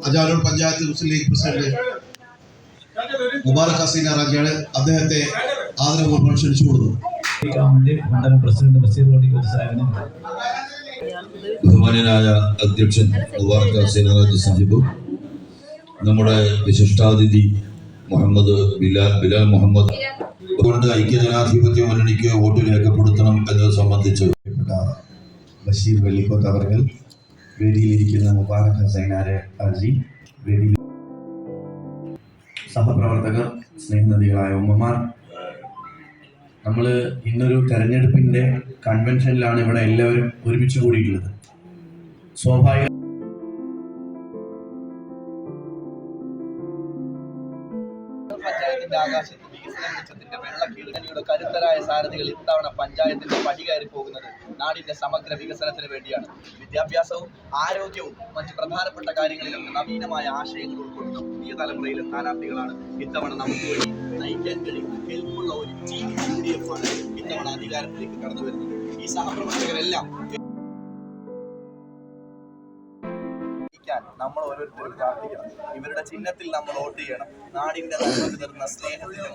അജാനൂർ പഞ്ചായത്ത് മുസ്ലിം league president Mubarak Hasina റാജിയാണ്. അദ്ദേഹത്തെ ആദരപൂർവ്വം ക്ഷണിച്ചു കൊടുത്തു. മണ്ഡലം പ്രസിഡന്റ് ബഷീർ വടിക്കൽ സാഹിബിന്, ബഹുമാന്യനായ അധ്യക്ഷൻ മുബാറക് ഹസീന റാജി സാഹിബ്, നമ്മുടെ വിശിഷ്ടാതിഥി ബിലാൽ മുഹമ്മദ് കൊണ്ട് ഐക്യജനാധിപത്യ മുന്നണിക്ക് വോട്ട് രേഖപ്പെടുത്തണം എന്നത് സംബന്ധിച്ച് ബഷീർ വെള്ളിക്കോത്ത് അവർകൾ, വേദിയിലിരിക്കുന്ന മുബാറക് ഹസീന റാജി, വേദിയിൽ സഹപ്രവർത്തകർ, സ്നേഹനദികളായ ഉമ്മമാർ, നമ്മൾ ഇന്നൊരു തെരഞ്ഞെടുപ്പിന്റെ കൺവെൻഷനിലാണ് ഇവിടെ എല്ലാവരും ഒരുമിച്ച് കൂടിയിട്ടുള്ളത്. സ്വാഭാവിക പഞ്ചായത്തിന്റെ ആകാശത്ത് വികസന വെളിച്ചത്തിന്റെ വെള്ളക്കീഴണിയുടെ കരുത്തരായ സാരഥികൾ ഇത്തവണ പഞ്ചായത്തിന്റെ പടി കയറി പോകുന്നത് നാടിന്റെ സമഗ്ര വികസനത്തിന് വേണ്ടിയാണ്. വിദ്യാഭ്യാസവും ആരോഗ്യവും മറ്റ് പ്രധാനപ്പെട്ട കാര്യങ്ങളിലും നവീനമായ ആശയങ്ങൾ ഉൾക്കൊള്ളുന്ന പുതിയ തലമുറയിലെ സ്ഥാനാർത്ഥികളാണ് ഇത്തവണ നമുക്ക് വേണ്ടി നയിക്കാൻ കഴിയുന്ന ഹെൽപ്പുള്ള ഒരു ടീം UDF ആണ് ഇത്തവണ അധികാരത്തിലേക്ക് കടന്നു വരുന്നത്. ഈ സഹപ്രവർത്തകരെല്ലാം നമ്മൾ ഓരോരുത്തരും പ്രാർത്ഥിക്കണം. ഇവരുടെ ചിഹ്നത്തിൽ നമ്മൾ വോട്ട് ചെയ്യണം. നാടിന്റെ നന്മ വിതറുന്ന സ്നേഹത്തിന്റെ